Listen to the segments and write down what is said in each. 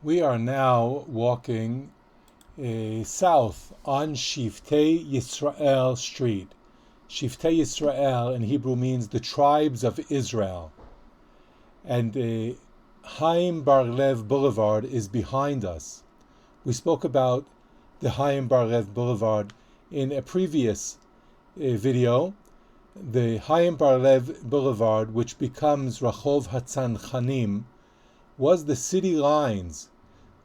We are now walking south on Shevti Yisrael Street. Shevti Yisrael in Hebrew means the tribes of Israel. And Haim Bar Lev boulevard is behind us. We spoke about the Haim Bar Lev boulevard in a previous video. The Haim Bar Lev boulevard, which becomes Rechov HaTanchanim, was the city lines,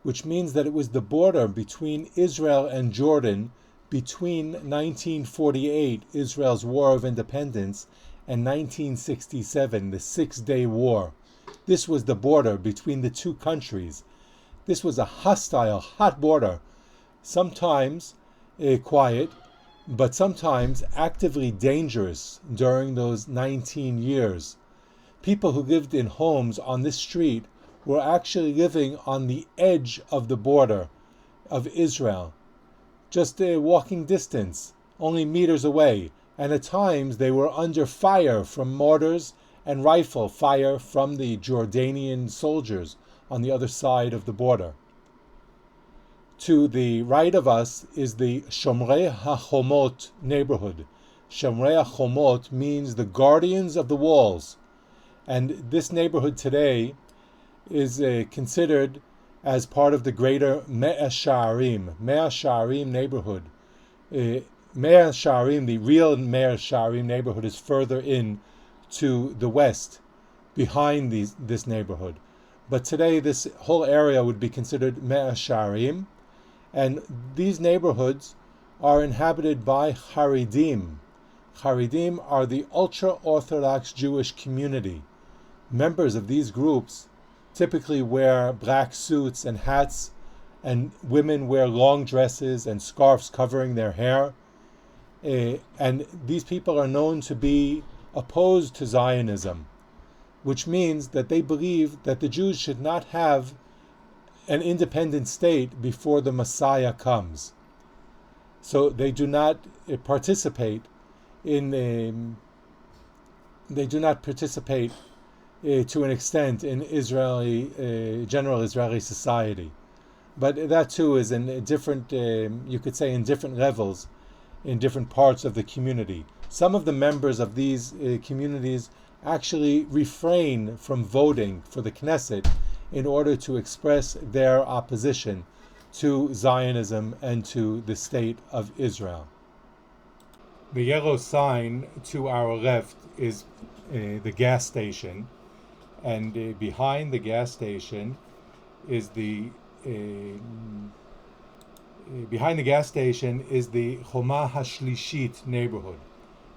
which means that it was the border between Israel and Jordan between 1948, Israel's War of Independence, and 1967, the Six-Day War. This was the border between the two countries. This was a hostile, hot border, sometimes quiet, but sometimes actively dangerous during those 19 years. People who lived in homes on this street were actually living on the edge of the border of Israel, just a walking distance, only meters away, and at times they were under fire from mortars and rifle fire from the Jordanian soldiers on the other side of the border. To the right of us is the Shomri HaHomot neighborhood. Shomri HaHomot means the guardians of the walls, and this neighborhood today is considered as part of the greater Mea Shearim neighborhood. Mea Shearim, the real Mea Shearim neighborhood, is further in to the west, behind this neighborhood. But today this whole area would be considered Mea Shearim, and these neighborhoods are inhabited by Charedim. Charedim are the Ultra-orthodox Jewish community. Members of these groups typically wear black suits and hats, and women wear long dresses and scarves covering their hair. And these people are known to be opposed to Zionism, which means that they believe that the Jews should not have an independent state before the Messiah comes. So they do not participate in to an extent in general Israeli society. But that too is in different, you could say, in different levels, in different parts of the community. Some of the members of these communities actually refrain from voting for the Knesset in order to express their opposition to Zionism and to the state of Israel. The yellow sign to our left is the gas station, and behind the gas station is the Homot Hashlishit neighborhood.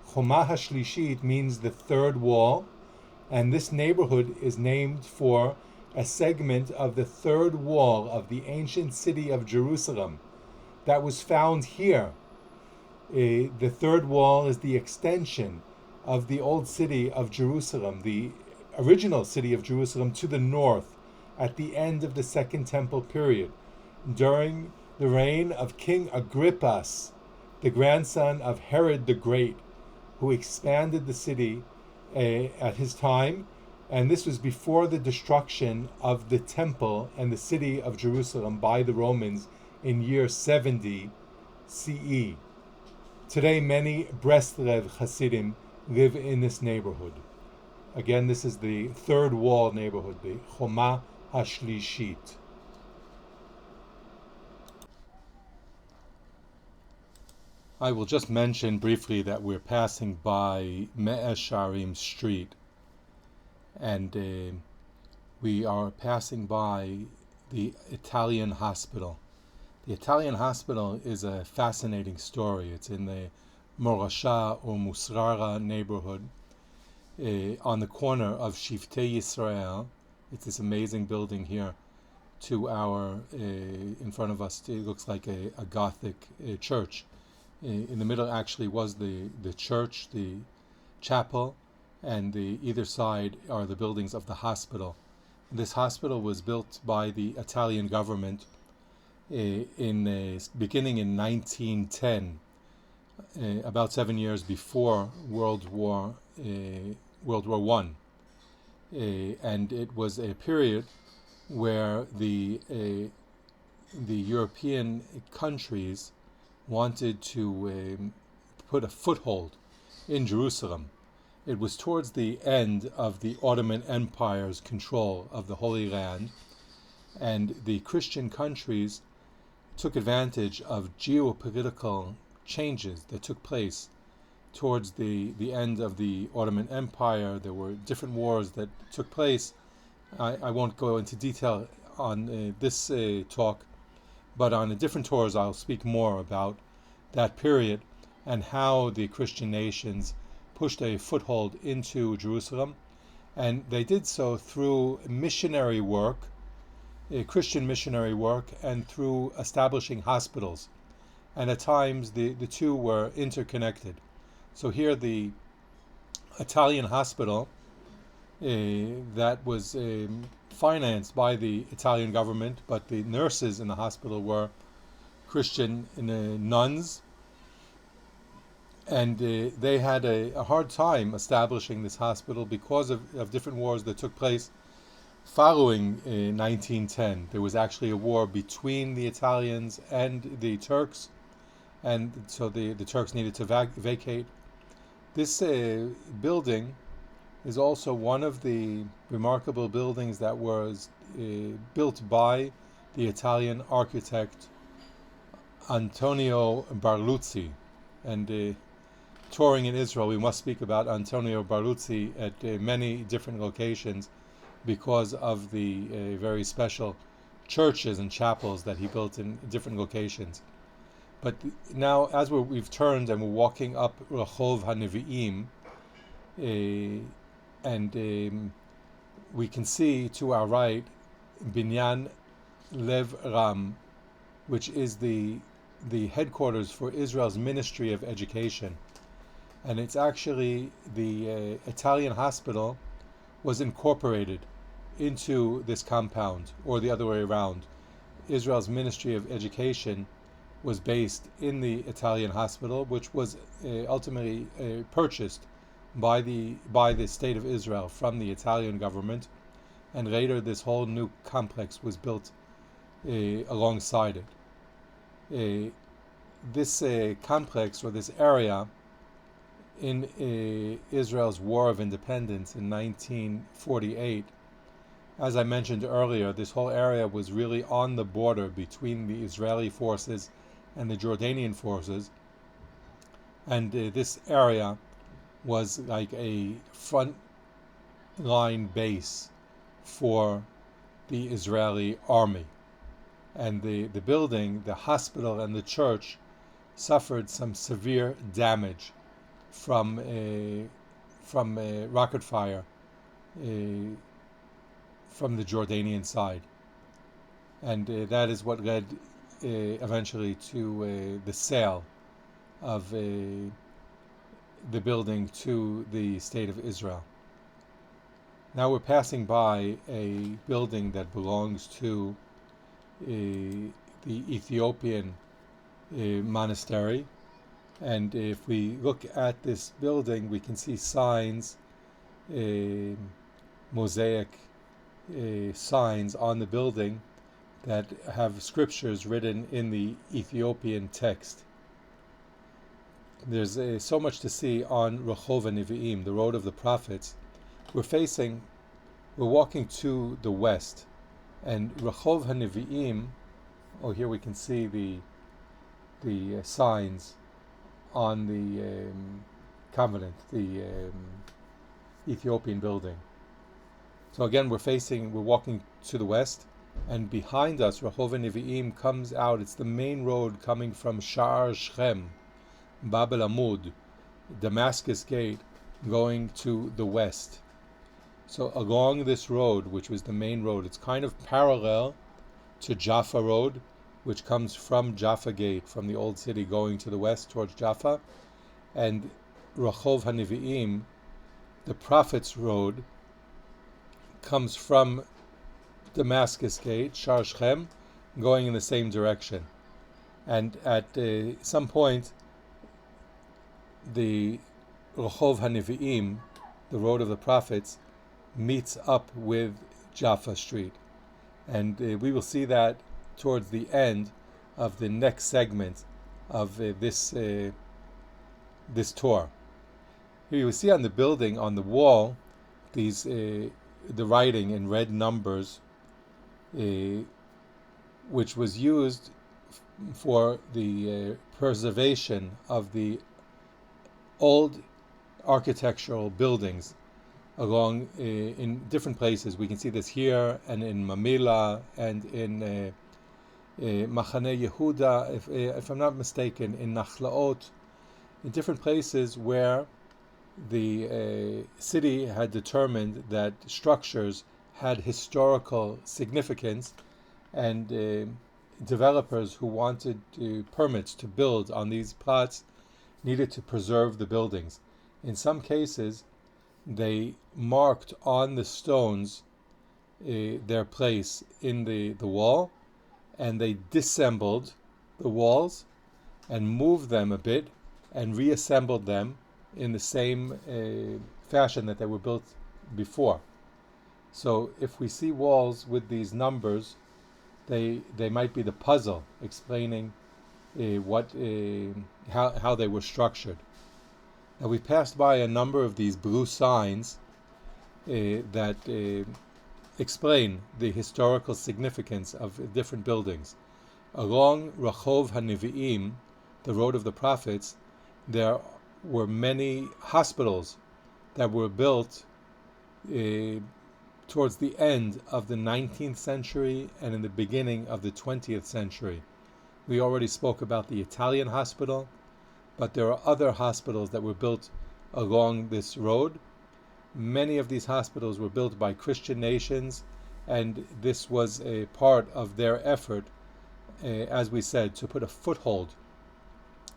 Homot Hashlishit means the third wall, and this neighborhood is named for a segment of the third wall of the ancient city of Jerusalem that was found here. The third wall is the extension of the old city of Jerusalem, the original city of Jerusalem, to the north at the end of the Second Temple period, during the reign of King Agrippas, the grandson of Herod the Great, who expanded the city at his time. And this was before the destruction of the temple and the city of Jerusalem by the Romans in year 70 CE. Today, many Breslev Hasidim live in this neighborhood. Again, this is the third wall neighborhood, the Homot Hashlishit. I will just mention briefly that we're passing by Mea Shearim Street, and we are passing by the Italian hospital. The Italian hospital is a fascinating story. It's in the Morasha or Musrara neighborhood, on the corner of Shevti Yisrael. It's this amazing building here. To our in front of us, it looks like a Gothic church. In the middle actually was the church, the chapel, and either side are the buildings of the hospital. This hospital was built by the Italian government beginning in 1910, about 7 years before World War I, and it was a period where the European countries wanted to put a foothold in Jerusalem. It was towards the end of the Ottoman Empire's control of the Holy Land, and the Christian countries took advantage of geopolitical changes that took place towards the end of the Ottoman Empire. There were different wars that took place. I won't go into detail on this talk, but on a different tours I'll speak more about that period and how the Christian nations pushed a foothold into Jerusalem. And they did so through missionary work, Christian missionary work, and through establishing hospitals. And at times the two were interconnected. So here the Italian hospital that was financed by the Italian government, but the nurses in the hospital were Christian nuns, and they had a hard time establishing this hospital because of different wars that took place following 1910. There was actually a war between the Italians and the Turks, and so the Turks needed to vacate. This building is also one of the remarkable buildings that was built by the Italian architect Antonio Barluzzi. And touring in Israel, we must speak about Antonio Barluzzi at many different locations because of the very special churches and chapels that he built in different locations. But now, as we've turned and we're walking up Rechov HaNevi'im, and we can see to our right Binyan Lev Ram, which is the headquarters for Israel's Ministry of Education. And it's actually the Italian hospital was incorporated into this compound, or the other way around. Israel's Ministry of Education was based in the Italian hospital, which was ultimately purchased by the state of Israel from the Italian government, and later this whole new complex was built alongside it. This complex, or this area, in Israel's War of Independence in 1948, as I mentioned earlier, this whole area was really on the border between the Israeli forces and the Jordanian forces, and this area was like a front line base for the Israeli army. And the building, the hospital and the church suffered some severe damage from rocket fire from the Jordanian side. And that is what led eventually to the sale of the building to the state of Israel. Now we're passing by a building that belongs to the Ethiopian Monastery, and if we look at this building, we can see signs, mosaic signs on the building that have scriptures written in the Ethiopian text. There's so much to see on Rechov HaNevi'im, the road of the prophets. We're walking to the west, and Rechov HaNevi'im, here we can see the signs on the covenant, the Ethiopian building. So again, we're walking to the west, and behind us, Rechov HaNevi'im comes out. It's the main road coming from Sha'ar Shechem, Babel Amud, Damascus Gate, going to the west. So along this road, which was the main road, it's kind of parallel to Jaffa Road, which comes from Jaffa Gate, from the old city, going to the west towards Jaffa. And Rechov HaNevi'im, the Prophet's Road, comes from Damascus Gate, Sha'ar Shechem, going in the same direction. And at some point, the Rechov HaNevi'im, the road of the prophets, meets up with Jaffa Street. And we will see that towards the end of the next segment of this tour. Here you see on the building, on the wall, these the writing in red numbers, which was used for the preservation of the old architectural buildings along in different places. We can see this here and in Mamila and in Machane Yehuda, if I'm not mistaken, in Nachlaot, in different places where the city had determined that structures had historical significance, and developers who wanted permits to build on these plots needed to preserve the buildings. In some cases, they marked on the stones their place in the wall, and they disassembled the walls and moved them a bit and reassembled them in the same fashion that they were built before. So if we see walls with these numbers, they might be the puzzle explaining how they were structured. Now we passed by a number of these blue signs that explain the historical significance of different buildings. Along Rechov HaNevi'im, the road of the prophets, there were many hospitals that were built towards the end of the 19th century and in the beginning of the 20th century. We already spoke about the Italian hospital, but there are other hospitals that were built along this road. Many of these hospitals were built by Christian nations, and this was a part of their effort, as we said, to put a foothold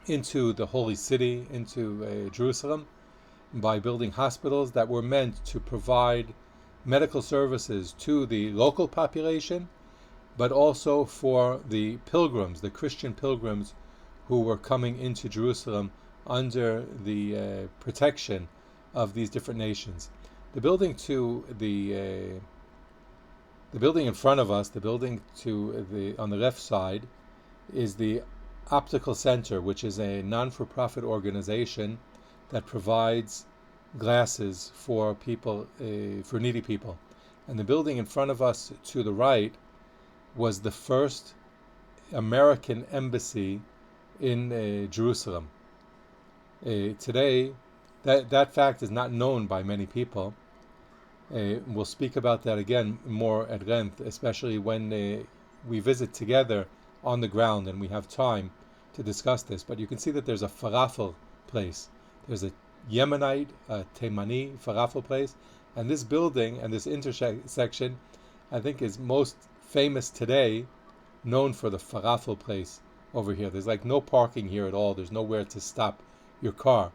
into the holy city, into Jerusalem, by building hospitals that were meant to provide medical services to the local population, but also for the pilgrims, the Christian pilgrims who were coming into Jerusalem under the protection of these different nations. The building to the building in front of us, the building to on the left side, is the Optical Center, which is a non-for-profit organization that provides glasses for people, for needy people. And the building in front of us to the right was the first American embassy in Jerusalem. Today, that fact is not known by many people. We'll speak about that again more at length, especially when we visit together on the ground and we have time to discuss this. But you can see that there's a falafel place. There's a Yemenite, Taimani falafel place, and this building and this intersection, I think, is most famous today, known for the falafel place over here. There's like no parking here at all. There's nowhere to stop your car,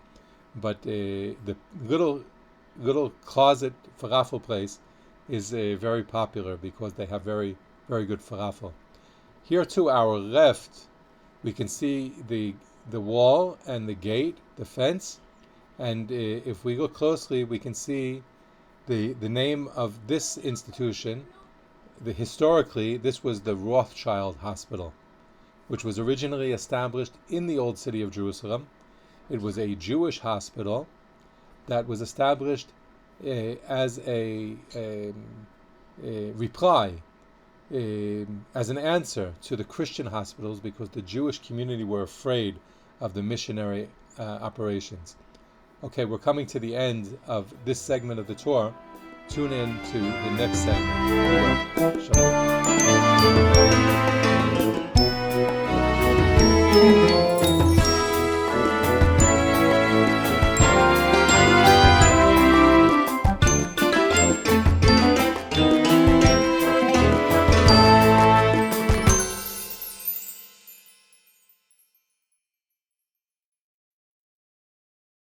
but the little closet falafel place is very popular because they have very, very good falafel. Here to our left, we can see the wall and the gate, the fence, and if we look closely, we can see the name of this institution. Historically, this was the Rothschild Hospital, which was originally established in the old city of Jerusalem. It was a Jewish hospital that was established as a reply, as an answer to the Christian hospitals, because the Jewish community were afraid of the missionary operations. Okay, we're coming to the end of this segment of the tour. Tune in to the next segment. Shalom.